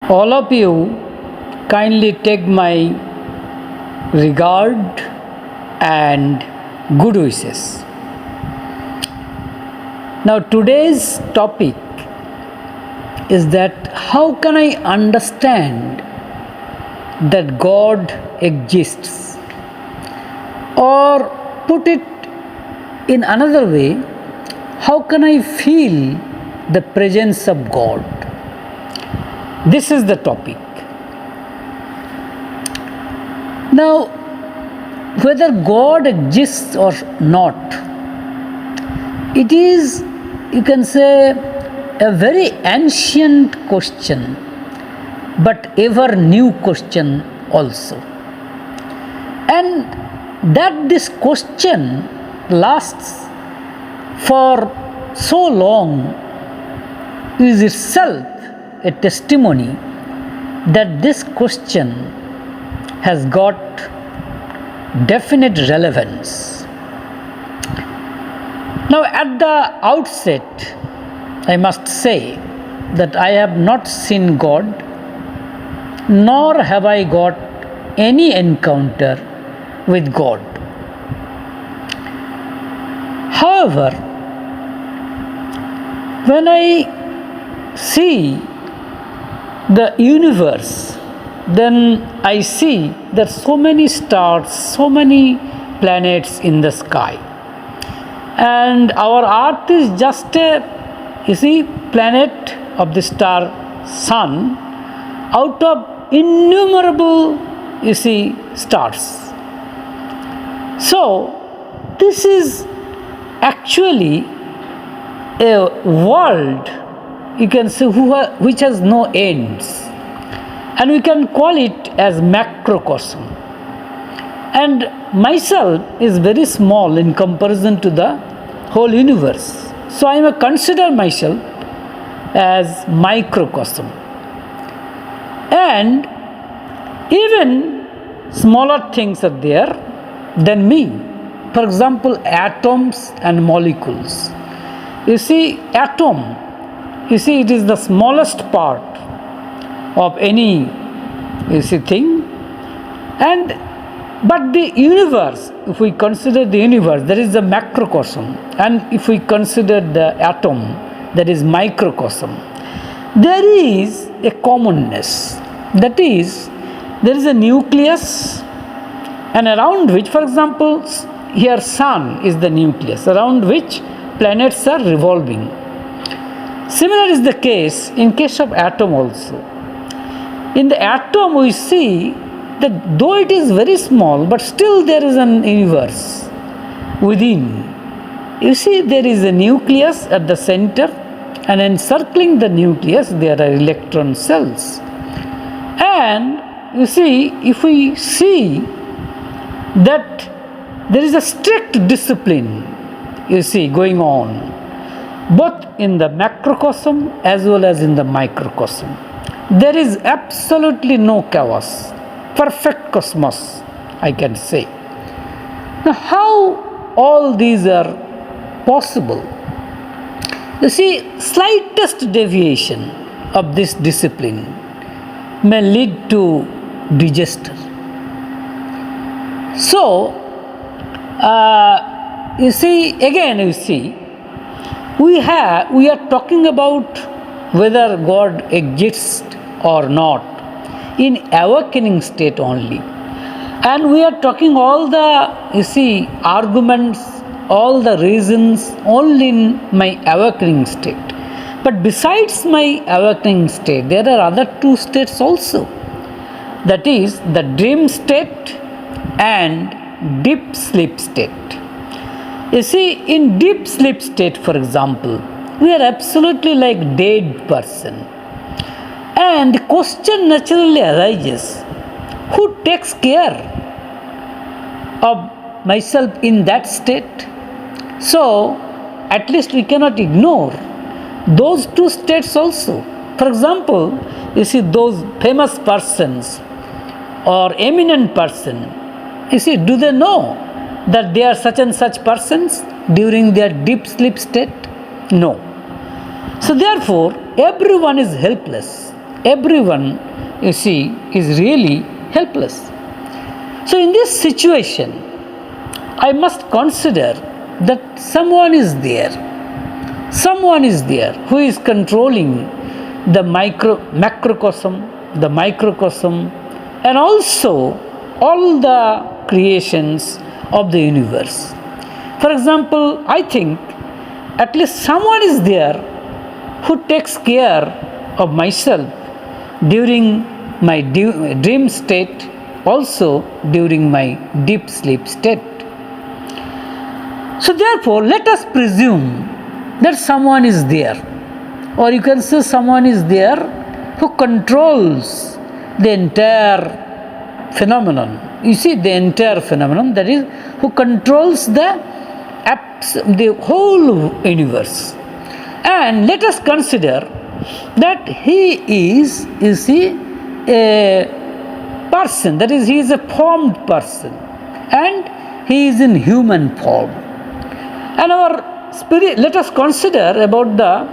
All of you kindly take my regard and good wishes. Now today's topic is that how can I understand that God exists? Or put it in another way, how can I feel the presence of God? This is the topic. Now, whether God exists or not, it is, you can say, a very ancient question, but ever new question also. And that this question lasts for so long is itself a testimony that this question has got definite relevance. Now, at the outset, I must say that I have not seen God, nor have I got any encounter with God. However, when I see the universe, then I see that so many stars, so many planets in the sky. And our earth is just a, planet of the star sun out of innumerable, stars. So, this is actually a world, you can say, which has no ends. And we can call it as Macrocosm. And myself is very small in comparison to the whole universe. So I may consider myself as Microcosm. And even smaller things are there than me. For example, atoms and molecules. You see, atom, it is the smallest part of any, thing. But the universe, if we consider the universe, there is a macrocosm. And if we consider the atom, that is microcosm. There is a commonness. That is, there is a nucleus, and around which, for example, here sun is the nucleus, around which planets are revolving. Similar is the case in case of atom also. In the atom we see that though it is very small, but still there is an universe within. You see, there is a nucleus at the center, and encircling the nucleus there are electron cells. And you see, if we see that there is a strict discipline, going on, both in the macrocosm as well as in the microcosm. There is absolutely no chaos. Perfect cosmos, I can say. Now, how all these are possible? You see, slightest deviation of this discipline may lead to disaster. So, we are talking about whether God exists or not in awakening state only. And we are talking all the, arguments, all the reasons only in my awakening state. But besides my awakening state, there are other two states also. That is the dream state and deep sleep state. You see, in deep sleep state, for example, we are absolutely like dead person. And the question naturally arises, who takes care of myself in that state? So, at least we cannot ignore those two states also. For example, you see those famous persons or eminent person, do they know that they are such and such persons during their deep sleep state? No. So therefore, everyone is helpless. Everyone, you see, is really helpless. So in this situation, I must consider that someone is there. Someone is there who is controlling the macrocosm, the microcosm, and also all the creations of the universe. For example, I think at least someone is there who takes care of myself during my dream state, also during my deep sleep state. So therefore, let us presume that someone is there, or you can say someone is there who controls the entire phenomenon. You see, the entire phenomenon, that is, who controls the whole universe. And let us consider that he is, you see, a person, that is, he is a formed person, and he is in human form. And our spirit, let us consider about the,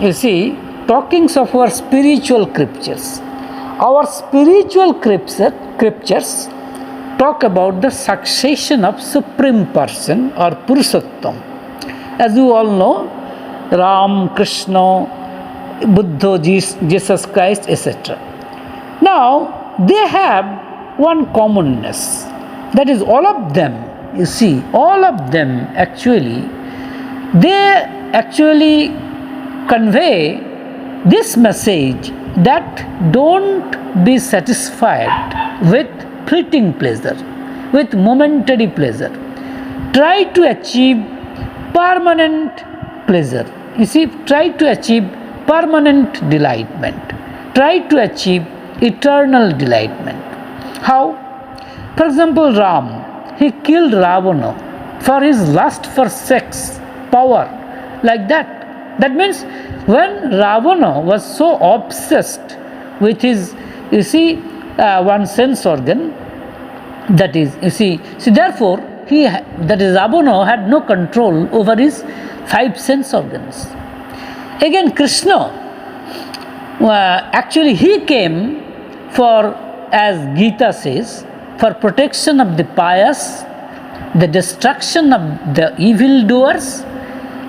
you see, talkings of our spiritual scriptures. Our spiritual scriptures talk about the succession of Supreme Person or Purushottam. As you all know, Ram, Krishna, Buddha, Jesus Christ, etc. Now, they have one commonness. That is, all of them, you see, all of them actually, they actually convey this message that don't be satisfied with fleeting pleasure, with momentary pleasure. Try to achieve permanent pleasure. You see, try to achieve permanent delightment. Try to achieve eternal delightment. How? For example, Ram, he killed Ravana for his lust for sex, power, like that. That means when Ravana was so obsessed with his, you see, one sense organ, that is, you see, therefore, that is, Ravana had no control over his 5 sense organs. Again, Krishna, actually, he came for, as Gita says, for protection of the pious, the destruction of the evildoers,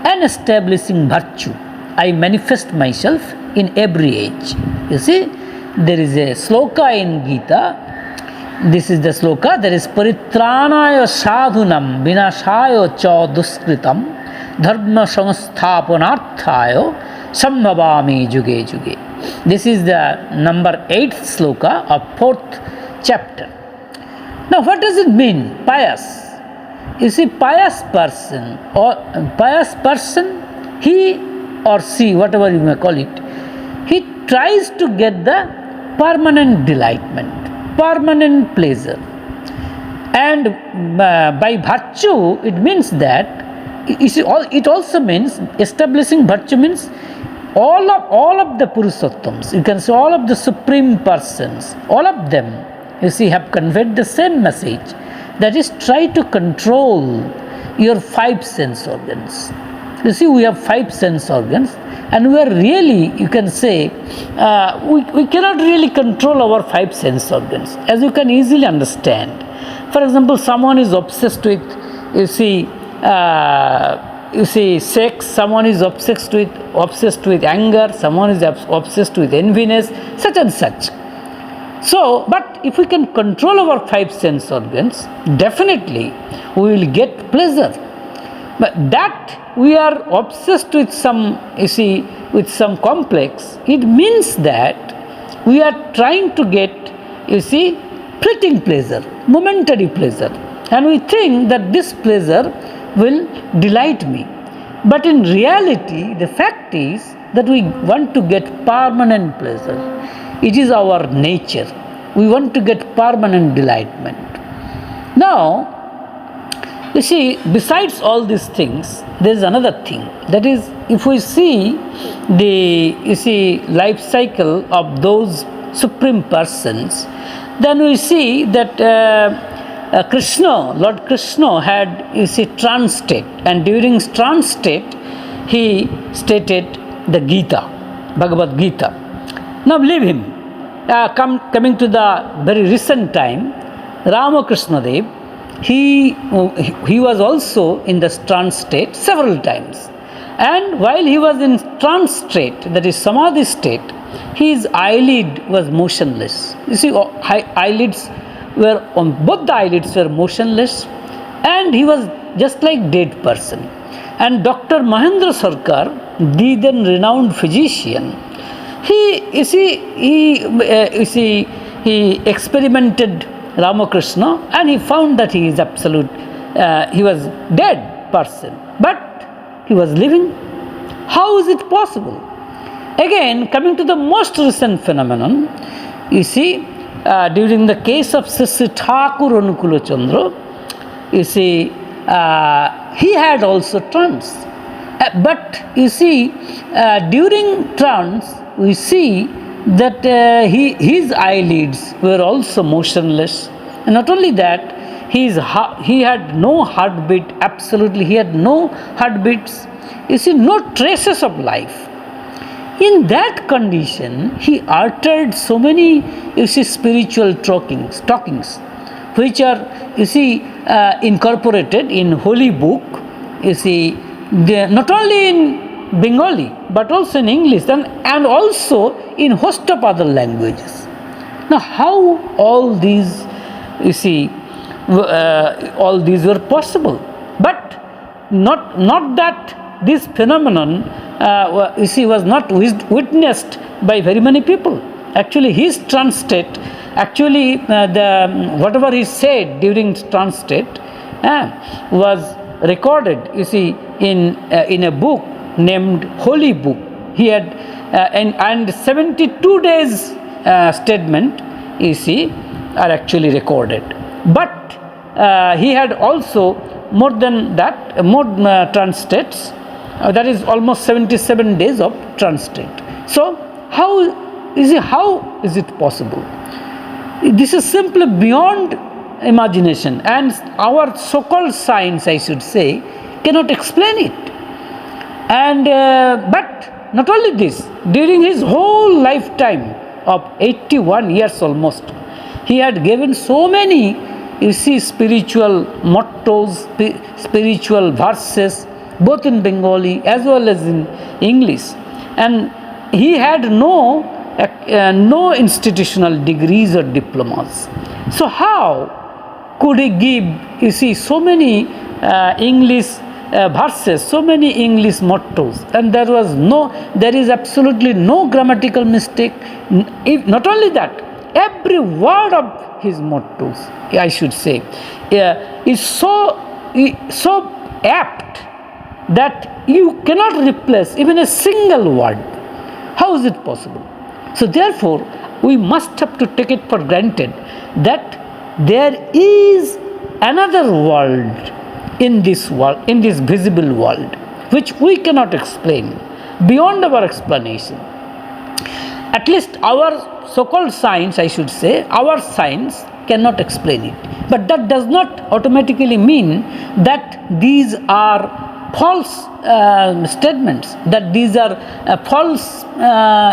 and establishing virtue. I manifest myself in every age. You see, there is a sloka in Gita. This is the sloka. There is paritranaya sadhunam vinashaya cha duskritam dharma samsthapanarthaya samnavami juge juge. This is the number 8th sloka of 4th chapter. Now, what does it mean, pious? You see, pious person, he or she, whatever you may call it, he tries to get the permanent delightment, permanent pleasure. And by virtue, it means that, you see, it also means, establishing virtue means all of the Purushottams, you can say all of the Supreme Persons, all of them, you see, have conveyed the same message. That is, try to control your 5 sense organs. You see, we have 5 sense organs, and we are really, you can say, we cannot really control our 5 sense organs, as you can easily understand. For example, someone is obsessed with, you see, sex, someone is obsessed with anger, someone is obsessed with enviness, such and such. So, but if we can control our 5 sense organs, definitely we will get pleasure. But that we are obsessed with some, you see, with some complex, it means that we are trying to get, you see, fleeting pleasure, momentary pleasure. And we think that this pleasure will delight me. But in reality, the fact is that we want to get permanent pleasure. It is our nature. We want to get permanent delightment. Now, you see, besides all these things, there is another thing. That is, if we see the, you see, life cycle of those Supreme Persons, then we see that Krishna, Lord Krishna had, you see, trance state. And during trance state, he stated the Gita, Bhagavad Gita. Now leave him. Coming to the very recent time, Ramakrishna Dev, he was also in the trance state several times. And while he was in trance state, that is samadhi state, his eyelid was motionless. You see, eyelids were both the eyelids were motionless, and he was just like dead person. And Dr. Mahendra Sarkar, the then renowned physician, he experimented Ramakrishna, and he found that he is he was dead person, but he was living. How is it possible? Again, coming to the most recent phenomenon, you see, during the case of Sri Thakur Anukula Chandra, you see, he had also trance. But you see, during trance, we see that his eyelids were also motionless. And not only that, he had no heartbeat, absolutely, he had no heartbeats. You see, no traces of life. In that condition, he uttered so many, you see, spiritual talkings, which are, you see, incorporated in holy book, you see, not only in Bengali, but also in English, and also in host of other languages. Now, how all these, you see, all these were possible? But not that this phenomenon, you see, was not witnessed by very many people. Actually, his trance state, actually, whatever he said during trance state was recorded, you see, in a book named Holy Book. He had and 72 days statement, you see, are actually recorded. But he had also more than that, more trance states. That is almost 77 days of trance state. So how is it possible? This is simply beyond imagination, and our so-called science, I should say, cannot explain it. And but not only this, during his whole lifetime of 81 years almost, he had given so many, you see, spiritual mottos, spiritual verses, both in Bengali as well as in English. And he had no institutional degrees or diplomas. So how could he give, you see, so many English verses, so many English mottos, and there is absolutely no grammatical mistake. Not only that, every word of his mottos, I should say, is so apt that you cannot replace even a single word. How is it possible? So therefore, we must have to take it for granted that there is another world in this world, in this visible world, which we cannot explain, beyond our explanation. At least our so-called science, I should say, our science cannot explain it. But that does not automatically mean that these are false statements, that these are false,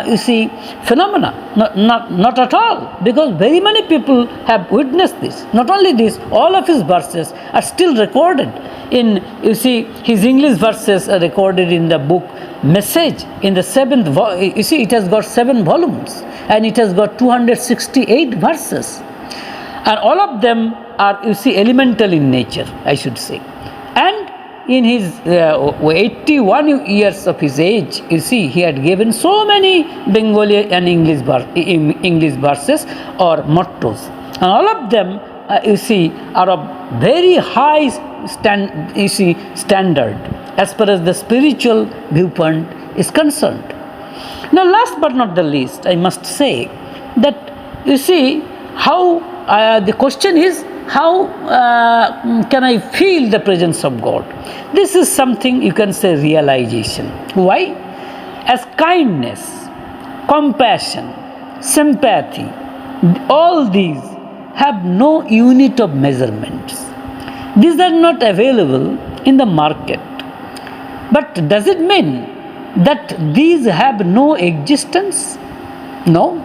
you see, phenomena. Not at all, because very many people have witnessed this. Not only this, all of his verses are still recorded in, you see, his English verses are recorded in the book Message, in the 7th, you see, it has got 7 volumes, and it has got 268 verses. And all of them are, you see, elemental in nature, I should say. And in his 81 years of his age, you see, he had given so many Bengali and English verses or mottos. And all of them, you see, are of very high standard as far as the spiritual viewpoint is concerned. Now, last but not the least, I must say that, you see, how the question is, how can I feel the presence of God? This is something you can say realization. Why? As kindness, compassion, sympathy, all these have no unit of measurements. These are not available in the market. But does it mean that these have no existence? No.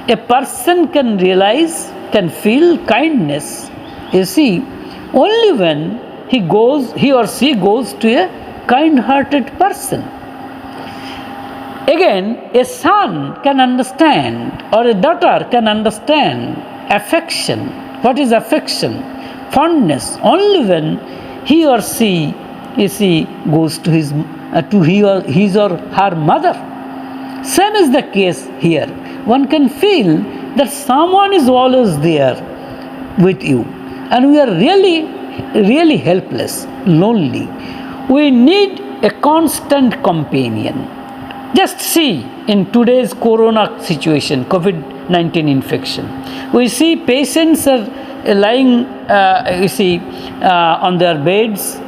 A person can realize, can feel kindness, you see, only when he or she goes to a kind-hearted person. Again, a son can understand, or a daughter can understand affection. What is affection? Fondness, only when he or she, you see, goes to his or her mother. Same is the case here. One can feel that someone is always there with you, and we are really helpless, lonely. We need a constant companion. Just see in today's corona situation, COVID-19 infection, we see patients are lying, on their beds,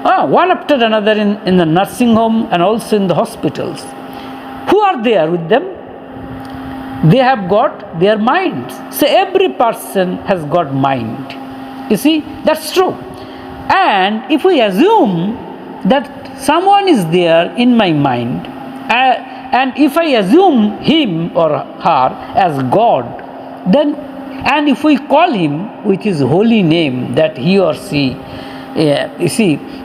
one after another in the nursing home and also in the hospitals. Who are there with them? They have got their minds. So every person has got mind. You see, that's true. And if we assume that someone is there in my mind, and if I assume him or her as God, then, and if we call him with his holy name that he or she,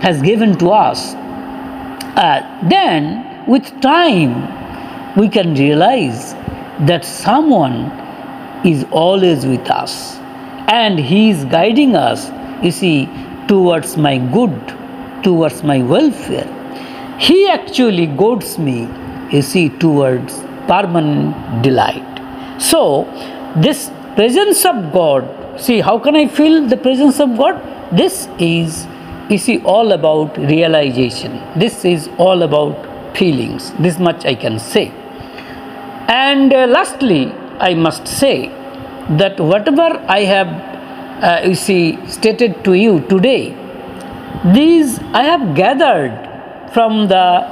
has given to us, then with time we can realize that someone is always with us, and he is guiding us, towards my good, towards my welfare. He actually guides me, towards permanent delight. So, this presence of God, see, how can I feel the presence of God? This is, all about realization. This is all about feelings. This much I can say. And lastly, I must say that whatever I have, stated to you today, these I have gathered from the,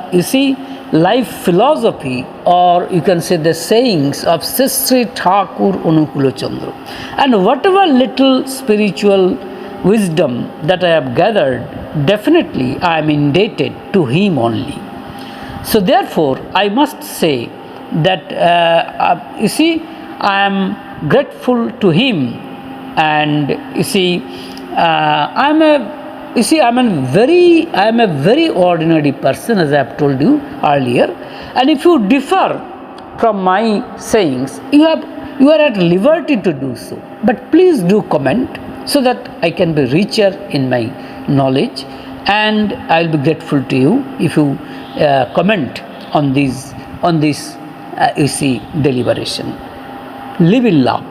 life philosophy, or you can say the sayings of Sri Thakur Anukulo Chandra. And whatever little spiritual wisdom that I have gathered, definitely I am indebted to him only. So therefore, I must say that, I am grateful to him, and I am a very ordinary person, as I have told you earlier. And if you differ from my sayings, you are at liberty to do so. But please do comment so that I can be richer in my knowledge, and I will be grateful to you if you comment on this deliberation. Live in love.